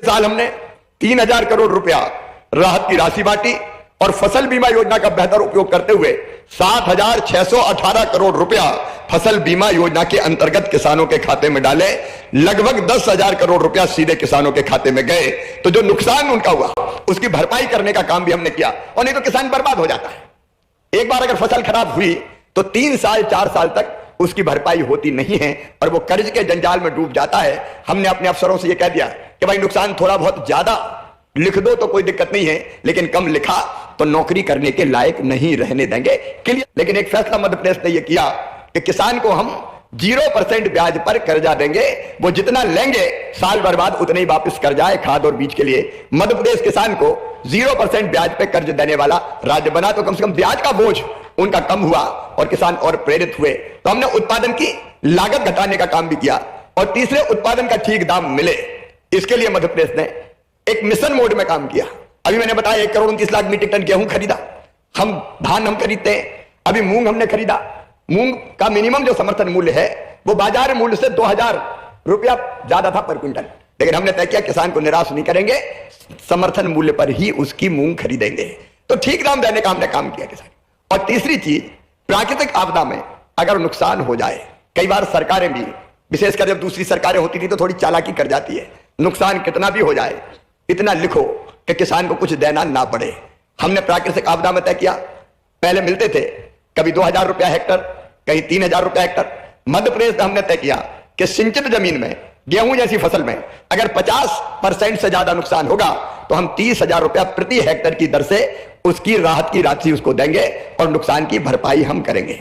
साल हमने 3,000 करोड़ रुपया राहत की राशि बांटी और फसल बीमा योजना का बेहतर उपयोग करते हुए 7,618 करोड़ रुपया फसल बीमा योजना के अंतर्गत किसानों के खाते में डाले। लगभग 10,000 करोड़ रुपया सीधे किसानों के खाते में गए। तो जो नुकसान उनका हुआ उसकी भरपाई करने का काम भी हमने किया, और नहीं तो किसान बर्बाद हो जाता है। एक बार अगर फसल खराब हुई तो 3 साल 4 साल तक उसकी भरपाई होती नहीं है और वो कर्ज के जंजाल में डूब जाता है। हमने अपने अफसरों से ये कह दिया कि भाई नुकसान थोड़ा बहुत ज्यादा लिख दो तो कोई दिक्कत नहीं है, लेकिन कम लिखा तो नौकरी करने के लायक नहीं रहने देंगे। लेकिन एक फैसला मध्य प्रदेश ने यह किया कि किसान को हम 0% ब्याज पर कर्जा देंगे। वो जितना लेंगे साल भर बाद उतने ही वापस कर जाए खाद और बीज के लिए। मध्य प्रदेश किसान को 0% ब्याज पे कर्ज देने वाला राज्य बना, तो कम से कम ब्याज का बोझ उनका कम हुआ और किसान और प्रेरित हुए। तो हमने उत्पादन की लागत घटाने का काम भी किया और तीसरे उत्पादन का ठीक दाम मिले, इसके लिए मध्य प्रदेश ने एक मिशन मोड में काम किया। अभी मैंने बताया 1 करोड़ 29 लाख मीट्रिक टन गेहूं खरीदा, हम धान हम खरीदते हैं। अभी मूंग हमने खरीदा, मूंग का मिनिमम जो समर्थन मूल्य है वो बाजार मूल्य से 2,000 रुपया ज्यादा था पर क्विंटल, लेकिन हमने तय किया किसान को निराश नहीं करेंगे, समर्थन मूल्य पर ही उसकी मूंग खरीदेंगे। तो ठीक दाम देने का हमने काम किया किसान। और तीसरी चीज, प्राकृतिक आपदा में अगर नुकसान हो जाए, कई बार सरकारें भी, विशेषकर जब दूसरी सरकारें होती थी तो थोड़ी चालाकी कर जाती है, नुकसान कितना भी हो जाए इतना लिखो कि किसान को कुछ देना ना पड़े। हमने प्राकृतिक आपदा में तय किया, पहले मिलते थे कभी 2,000 रुपया हेक्टर, कहीं 3,000 रुपया हेक्टर। मध्य प्रदेश में हमने तय किया कि सिंचित जमीन में गेहूं जैसी फसल में अगर 50% से ज्यादा नुकसान होगा तो हम 30,000 रुपया प्रति हेक्टर की दर से उसकी राहत की राशि उसको देंगे और नुकसान की भरपाई हम करेंगे।